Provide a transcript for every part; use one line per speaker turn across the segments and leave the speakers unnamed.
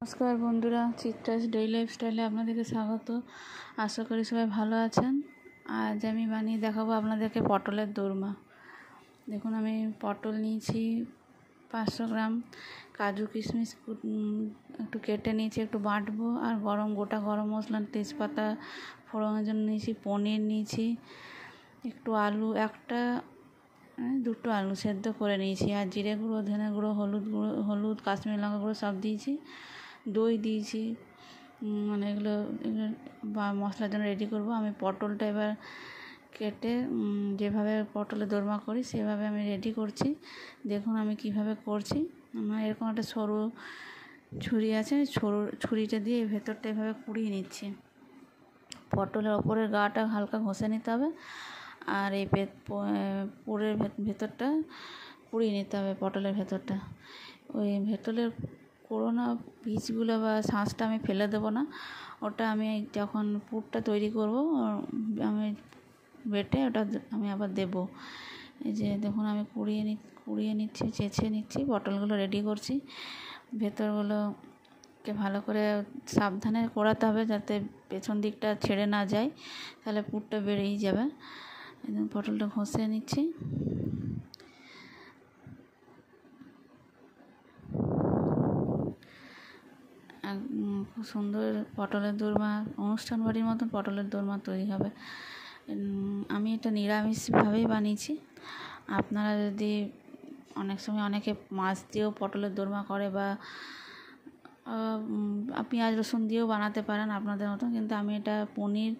নমস্কার বন্ধুরা, চিত্রাস ডেইলি লাইফস্টাইলে আপনাদেরকে স্বাগত। আশা করি সবাই ভালো আছেন। আজ আমি বানিয়ে দেখাবো আপনাদেরকে পটলের দোরমা। দেখুন, আমি পটল নিয়েছি 500 গ্রাম, কাজু কিশমিশ একটু কেটে নিয়েছি, একটু বাটবো, আর গোটা গরম মশলা, তেজপাতা ফোড়নের জন্য নিয়েছি, পনির নিয়েছি, একটু আলু, দুটো আলু সেদ্ধ করে নিয়েছি, আর জিরে গুঁড়ো, ধনে গুঁড়ো, হলুদ, কাশ্মীরি লঙ্কা গুঁড়ো সব দিয়েছি, দই দিয়েছি। এগুলো বা মশলার জন্য রেডি করব। আমি পটলটা এবার কেটে যেভাবে পটলের দোরমা করি সেভাবে আমি রেডি করছি। দেখুন আমি কিভাবে করছি। আমার এরকম একটা সরু ছুরি আছে, ছুরিটা দিয়ে ভেতরটা এভাবে কুড়িয়ে নিচ্ছি। পটলের ওপরের গাটা হালকা ঘষে নিতে হবে, আর এই পুরের ভেতরটা কুড়িয়ে নিতে হবে। পটলের ভেতরটা, ওই ভেতরের করোনা বীজগুলো বা শাঁসটা আমি ফেলে দেবো না। ওটা আমি যখন পুরটা তৈরি করব আমি বেটে ওটা আমি আবার দেবো। এই যে দেখুন, আমি কুড়িয়ে নিচ্ছি, চেঁচে নিচ্ছি, পটলগুলো রেডি করছি। ভেতরগুলোকে ভালো করে সাবধানে করাতে হবে যাতে পেছন দিকটা ছেড়ে না যায়, তাহলে পুরটা বেরিয়ে যাবে। পটলটা ঘষে নিচ্ছি। খুব সুন্দর পটলের দোরমা, অনুষ্ঠান বাড়ির মতন পটলের দোরমা তৈরি হবে। আমি এটা নিরামিষভাবেই বানিয়েছি। আপনারা যদি অনেক সময় অনেকে মাছ দিয়েও পটলের দোরমা করে, বা পেঁয়াজ রসুন দিয়েও বানাতে পারেন আপনাদের মতন, কিন্তু আমি এটা পনির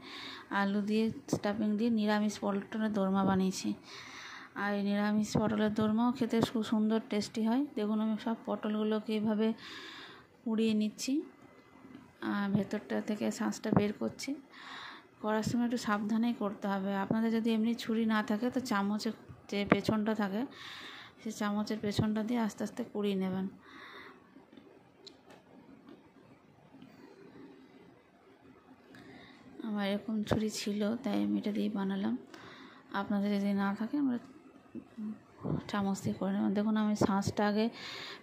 আলু দিয়ে স্টাফিং দিয়ে নিরামিষ পটলের দোরমা বানিয়েছি। আর এই নিরামিষ পটলের দোরমাও খেতে খুব সুন্দর টেস্টি হয়। দেখুন আমি সব পটলগুলোকে এইভাবে পুড়িয়ে নিচ্ছি, আর ভেতরটা থেকে শাঁসটা বের করছি। করার সময় একটু সাবধানেই করতে হবে। আপনাদের যদি এমনি ছুরি না থাকে তো চামচের যে পেছনটা থাকে সেই চামচের পেছনটা দিয়ে আস্তে আস্তে কুড়িয়ে নেবেন। আমার এরকম ছুরি ছিল তাই আমি এটা দিয়ে বানালাম। আপনাদের যদি না থাকে আমরা চামচ দিয়ে করে নেব। দেখুন আমি শাঁসটা আগে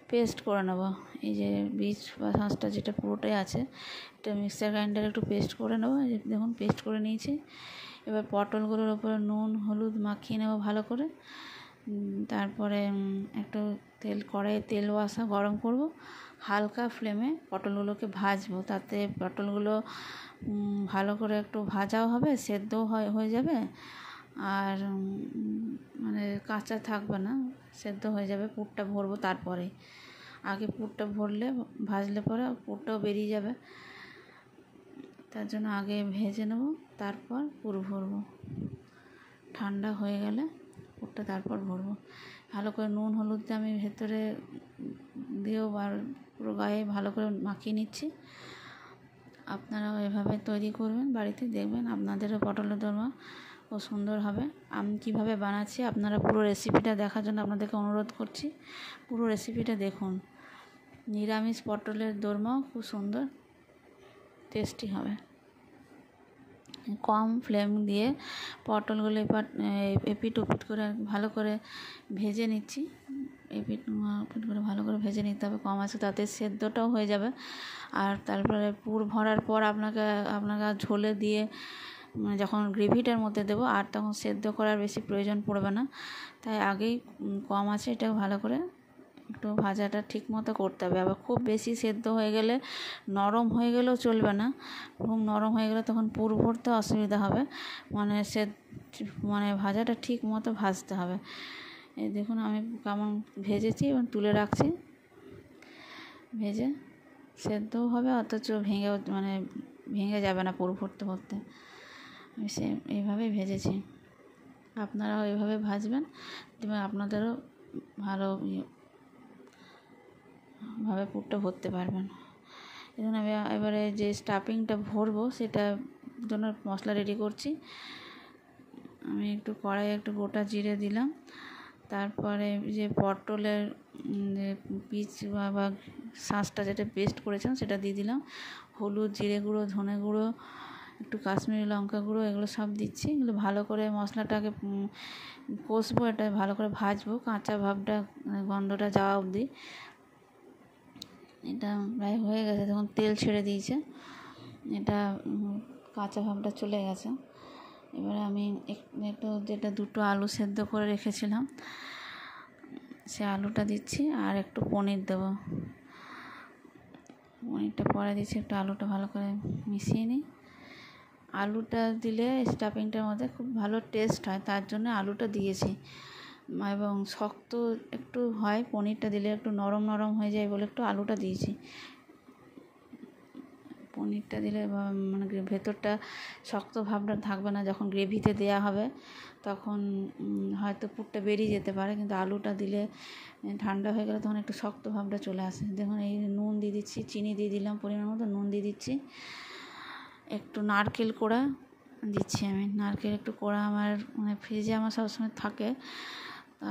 পেস্ট করে নেব। এই যে বীজ বা শাঁসটা যেটা পুরোটাই আছে, এটা মিক্সার গ্রাইন্ডারে একটু পেস্ট করে নেব। দেখুন পেস্ট করে নিয়েছি। এবার পটলগুলোর ওপরে নুন হলুদ মাখিয়ে নেব ভালো করে। তারপরে একটু কড়াইয়ে তেল গরম করব, হালকা ফ্লেমে পটলগুলোকে ভাজবো, তাতে পটলগুলো ভালো করে একটু ভাজাও হবে, সেদ্ধও হয়ে যাবে, আর কাঁচা থাকবে না, সেদ্ধ হয়ে যাবে। পুরটা ভরবো তারপরে, আগে পুরটা ভাজলে পরে পুরটাও বেরিয়ে যাবে। তার জন্য আগে ভেজে নেব, তারপর পুর ভরবো। ঠান্ডা হয়ে গেলে পুরটা তারপর ভরবো। ভালো করে নুন হলুদ দিয়ে আমি ভেতরে দিয়েও পুরো গায়ে ভালো করে মাখিয়ে নিচ্ছি। আপনারাও এভাবে তৈরি করবেন বাড়িতে, দেখবেন আপনাদেরও পটলের দোরমা খুব সুন্দর হবে। আমি কীভাবে বানাচ্ছি আপনারা পুরো রেসিপিটা দেখার জন্য আপনাদেরকে অনুরোধ করছি। পুরো রেসিপিটা দেখুন। নিরামিষ পটলের দোরমাও খুব সুন্দর টেস্টি হবে। কম ফ্লেম দিয়ে পটলগুলো এপিট ওপিট করে ভালো করে ভেজে নিচ্ছি। এপিট করে ভালো করে ভেজে নিতে হবে কম আছে, তাতে সেদ্ধটাও হয়ে যাবে। আর তারপরে পুর ভরার পর আপনাকে ঝোলে দিয়ে যখন গ্রেভিটার মধ্যে দেবো আর তখন সেদ্ধ করার বেশি প্রয়োজন পড়বে না। তাই আগেই কম আছে এটা ভালো করে একটু ভাজাটা ঠিক মতো করতে হবে। আবার খুব বেশি সেদ্ধ হয়ে গেলে, নরম হয়ে গেলেও চলবে না। খুব নরম হয়ে গেলে তখন পুর ভরতে অসুবিধা হবে। ভাজাটা ঠিক মতো ভাজতে হবে। এই দেখুন আমি কেমন ভেজেছি এবং তুলে রাখছি। ভেজে সেদ্ধও হবে, অথচ ভেঙে যাবে না পুর ভরতে ভরতে। আমি এইভাবেই ভেজেছি। আপনারাও এইভাবে ভাজবেন, এবং আপনাদেরও ভাবে পুরটা ভরতে পারবেন। দেখুন আমি এবারে যে স্টাফিংটা ভরবো সেটার জন্য মশলা রেডি করছি। আমি একটু কড়াইয়ে একটু গোটা জিরে দিলাম, তারপরে যে পটলের পিস বা শাঁসটা যেটা পেস্ট করেছিলাম সেটা দিয়ে দিলাম, হলুদ জিরে গুঁড়ো ধনে গুঁড়ো একটু কাশ্মীরি লঙ্কা গুঁড়ো এগুলো সব দিচ্ছি। এগুলো ভালো করে মশলাটাকে কষবো, এটা ভালো করে ভাজবো, কাঁচা ভাবটা গন্ধটা যাওয়া অবধি। এটা প্রায় হয়ে গেছে, দেখুন তেল ছেড়ে দিয়েছে, এটা কাঁচা ভাবটা চলে গেছে। এবারে আমি একটু যেটা 2টো আলু সেদ্ধ করে রেখেছিলাম সে আলুটা দিচ্ছি, আর একটু পনির দেবো। পনিরটা পরে দিচ্ছি, একটু আলুটা ভালো করে মিশিয়ে নিই। আলুটা দিলে স্টাফিংটার মধ্যে খুব ভালো টেস্ট হয়, তার জন্য আলুটা দিয়েছি। এবং শক্ত একটু হয়, পনিরটা দিলে একটু নরম নরম হয়ে যায় বলে একটু আলুটা দিয়েছি। পনিরটা দিলে মানে ভেতরটা শক্ত ভাবটা থাকবে না, যখন গ্রেভিতে দেওয়া হবে তখন হয়তো পুরটা বেরিয়ে যেতে পারে, কিন্তু আলুটা দিলে ঠান্ডা হয়ে গেলে তখন একটু শক্ত ভাবটা চলে আসে। দেখুন এই নুন দিয়ে দিচ্ছি, চিনি দিয়ে দিলাম পরিমাণ মতো, নুন দিয়ে দিচ্ছি, একটু নারকেল কোড়া দিচ্ছি। আমি নারকেল একটু কোড়া আমার মানে ফ্রিজে আমার সবসময় থাকে,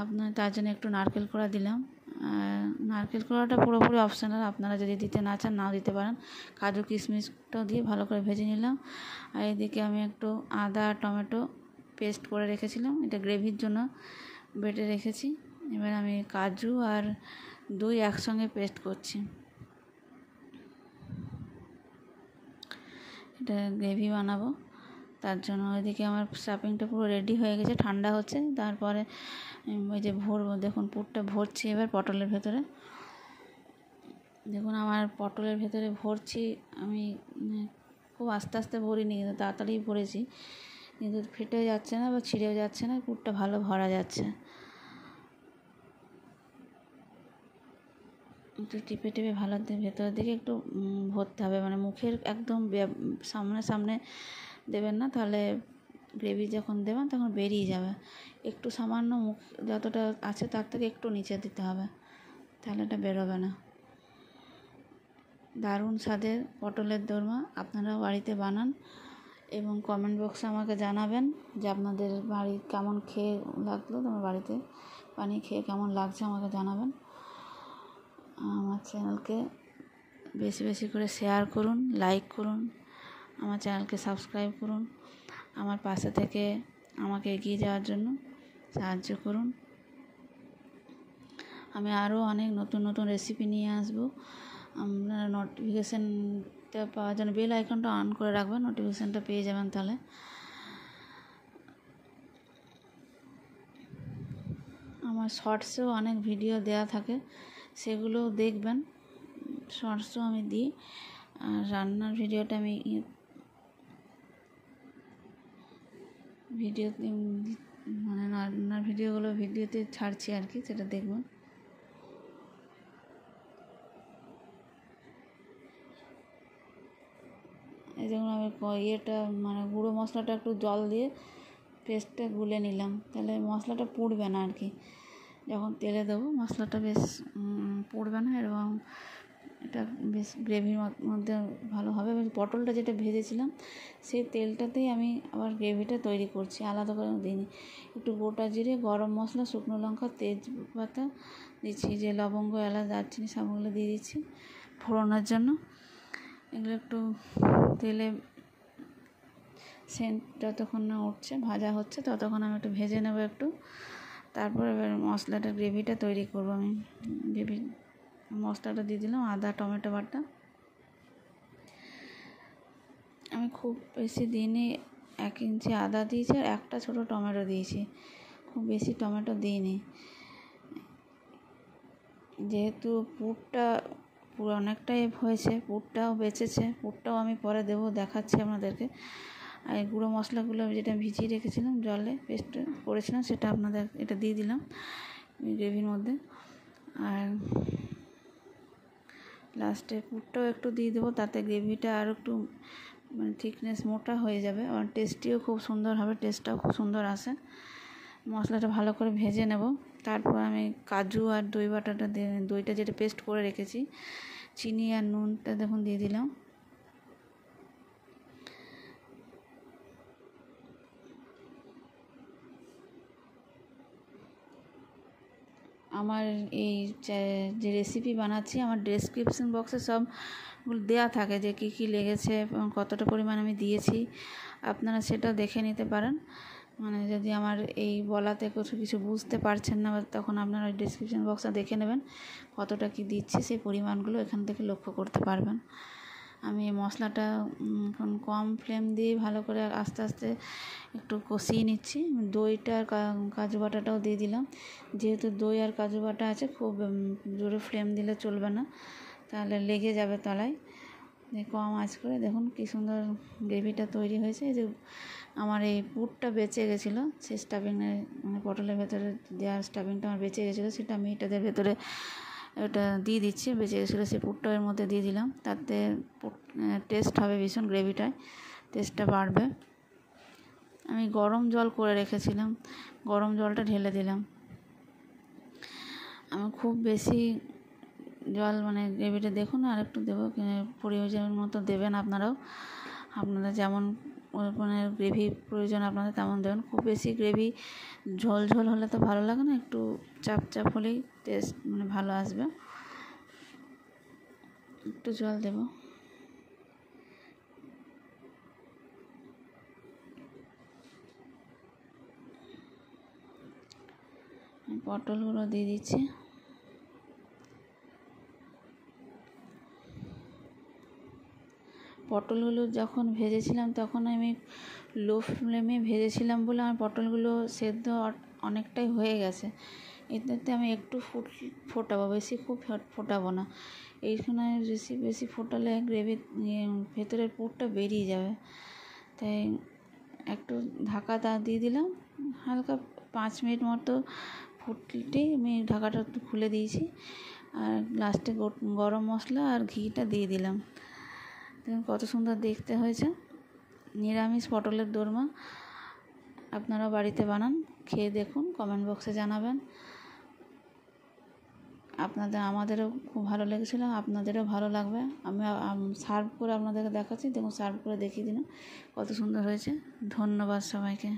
আপনার তার জন্য একটু নারকেল কোড়া দিলাম। আর নারকেল কোড়াটা পুরোপুরি অপশনাল, আপনারা যদি দিতে না চান নাও দিতে পারেন। কাজু কিশমিশটাও দিয়ে ভালো করে ভেজে নিলাম। আর এদিকে আমি একটু আদা টমেটো পেস্ট করে রেখেছিলাম, এটা গ্রেভির জন্য বেটে রেখেছি। এবার আমি কাজু আর দই একসঙ্গে পেস্ট করছি, এটা গ্রেভি বানাবো। তার জন্য ওইদিকে আমার স্টাফিংটা পুরো রেডি হয়ে গেছে, ঠান্ডা হচ্ছে। তারপরে ওই যে ভরবো, দেখুন পুরটা ভরছি এবার পটলের ভেতরে। দেখুন আমার পটলের ভেতরে ভরছি, আমি খুব আস্তে আস্তে ভরিনি, কিন্তু তাড়াতাড়ি ভরেছি, কিন্তু ফেটে যাচ্ছে না বা ছিঁড়েও যাচ্ছে না, পুরটা ভালো ভরা যাচ্ছে। একটু টিপে টিপে ভালো ভেতরের দিকে একটু ভরতে হবে, মানে মুখের একদম সামনে দেবেন না, তাহলে গ্রেভি যখন দেবেন তখন বেরিয়ে যাবে। একটু সামান্য মুখ যতটা আছে তার থেকে একটু নিচে দিতে হবে, তাহলে এটা বেরোবে না। দারুণ স্বাদের পটলের দোরমা, আপনারাও বাড়িতে বানান এবং কমেন্ট বক্সে আমাকে জানাবেন যে আপনাদের বাড়ি কেমন খেয়ে লাগলো, তোমার বাড়িতে বানিয়ে খেয়ে কেমন লাগছে আমাকে জানাবেন। আমার চ্যানেলকে বেশি বেশি করে শেয়ার করুন, লাইক করুন, আমার চ্যানেলকে সাবস্ক্রাইব করুন, আমার পাশে থেকে আমাকে এগিয়ে যাওয়ার জন্য সাহায্য করুন। আমি আরও অনেক নতুন নতুন রেসিপি নিয়ে আসবো। আপনারা নোটিফিকেশানটা পাওয়ার জন্য বেল আইকনটা অন করে রাখবেন, নোটিফিকেশানটা পেয়ে যাবেন। তাহলে আমার শর্টসেও অনেক ভিডিও দেওয়া থাকে, সেগুলোও দেখবেন। শর্টসও আমি দিই, আর রান্নার ভিডিওটা আমি মানে রান্নার ভিডিওগুলো ভিডিওতে ছাড়ছি আর কি, সেটা দেখবেন। এই যেমন আমি ইয়েটা মানে গুঁড়ো মশলাটা একটু জল দিয়ে পেস্টটা গুলে নিলাম, তাহলে মশলাটা পুড়বে না আর কি। যখন তেলে দেবো মশলাটা বেশ পুড়বে না, এবং এটা বেশ গ্রেভির মধ্যে ভালো হবে। এবং পটলটা যেটা ভেজেছিলাম সেই তেলটাতেই আমি আবার গ্রেভিটা তৈরি করছি, আলাদা করে দিইনি। একটু গোটা জিরে, গরম মশলা, শুকনো লঙ্কা, তেজপাতা দিচ্ছি, যে লবঙ্গ, এলাচ, দারচিনি সবগুলো দিয়ে দিচ্ছি ফোড়নের জন্য। এগুলো একটু তেলে সেন্ট যতক্ষণ না উঠছে, ভাজা হচ্ছে, ততক্ষণ আমি একটু ভেজে নেবো একটু। তারপর এবার মশলাটা গ্রেভিটা তৈরি করবো। আমি মশলাটা দিয়ে দিলাম, আদা টমেটো বাটা। আমি খুব বেশি দিইনি, 1 ইঞ্চি আদা দিয়েছি আর একটা ছোটো টমেটো দিয়েছি, খুব বেশি টমেটো দিইনি। যেহেতু পুরটা পুরো অনেকটাই হয়েছে, পুরটাও বেঁচেছে, পুরটাও আমি পরে দেবো, দেখাচ্ছি আপনাদেরকে। আর এই গুঁড়ো মশলাগুলো যেটা ভিজিয়ে রেখেছিলাম জলে পেস্ট করেছিলাম, সেটা আপনাদের এটা দিয়ে দিলাম গ্রেভির মধ্যে। আর লাস্টে পুরটাও একটু দিয়ে দেবো, তাতে গ্রেভিটা আরও একটু মানে থিকনেস মোটা হয়ে যাবে, আর টেস্টিও খুব সুন্দর হবে, টেস্টটাও খুব সুন্দর আসে। মশলাটা ভালো করে ভেজে নেব। তারপর আমি কাজু আর দই বাটাটা দইটা যেটা পেস্ট করে রেখেছি, চিনি আর নুনটা দেখুন দিয়ে দিলাম। আমার এই যে রেসিপি বানাচ্ছি, আমার ডেসক্রিপশন বক্সে সবগুলো দেওয়া থাকে যে কী কী লেগেছে এবং কতটা পরিমাণ আমি দিয়েছি, আপনারা সেটা দেখে নিতে পারেন। মানে যদি আমার এই বলাতে কিছু বুঝতে পারছেন না, তখন আপনারা ওই ডেসক্রিপশন বক্সটা দেখে নেবেন কতটা কি দিচ্ছি, সেই পরিমাণগুলো এখান থেকে লক্ষ্য করতে পারবেন। আমি এই মশলাটা এখন কম ফ্লেম দিয়ে ভালো করে আস্তে আস্তে একটু কষিয়ে নিচ্ছি। দইটা আর কাজু বাটাটাও দিয়ে দিলাম। যেহেতু দই আর কাজু বাটা আছে, খুব জোরে ফ্লেম দিলে চলবে না, তাহলে লেগে যাবে তলায়। কম আঁচ করে দেখুন কী সুন্দর গ্রেভিটা তৈরি হয়েছে। এই যে আমার এই পুরটা বেঁচে গেছিলো, সেই স্টাফিংয়ের মানে পটলের ভেতরে দেওয়ার স্টাফিংটা আমার বেঁচে গেছিলো, সেটা আমি এটাদের ভেতরে ওটা দিয়ে দিচ্ছি। বেঁচে গেছিলো সেই পুরটা এর মধ্যে দিয়ে দিলাম, তাতে টেস্ট হবে ভীষণ, গ্রেভিটায় টেস্টটা বাড়বে। আমি গরম জল করে রেখেছিলাম, গরম জলটা ঢেলে দিলাম। আমি খুব বেশি জল মানে গ্রেভিটা দেখুন আর একটু দেবো, প্রয়োজনের মতো দেবেন আপনারাও। আপনারা যেমন মানে গ্রেভি প্রয়োজন আপনাদের তেমন দেবেন। খুব বেশি গ্রেভি ঝোল ঝোল হলে তো ভালো লাগে না, একটু চাপ চাপ হলেই টেস্ট মানে ভালো আসবে। একটু জল দেব। পটলগুলো দিয়ে দিচ্ছি। পটলগুলো যখন ভেজেছিলাম তখন আমি লো ফ্লেমে ভেজেছিলাম বলে আমার পটলগুলো সেদ্ধ অনেকটাই হয়ে গেছে। এটাতে আমি একটু ফোটাবো, বেশি খুব ফোটাবো না। এইখানে বেশি ফোটালে গ্রেভির ভেতরের পুরটা বেরিয়ে যাবে, তাই একটু ঢাকা দিয়ে দিলাম। হালকা 5 মিনিট মতো ফুটলেই আমি ঢাকাটা একটু খুলে দিয়েছি, আর লাস্টে গরম মশলা আর ঘিটা দিয়ে দিলাম। দেখুন কত সুন্দর দেখতে হয়েছে নিরামিষ পটলের দোরমা। আপনারাও বাড়িতে বানান, খেয়ে দেখুন, কমেন্ট বক্সে জানাবেন। আমাদেরও খুব ভালো লেগেছিলো, আপনাদেরও ভালো লাগবে। আমি সার্ভ করে আপনাদেরকে দেখাচ্ছি। দেখুন সার্ভ করে দেখিয়ে দিলাম কত সুন্দর হয়েছে। ধন্যবাদ সবাইকে।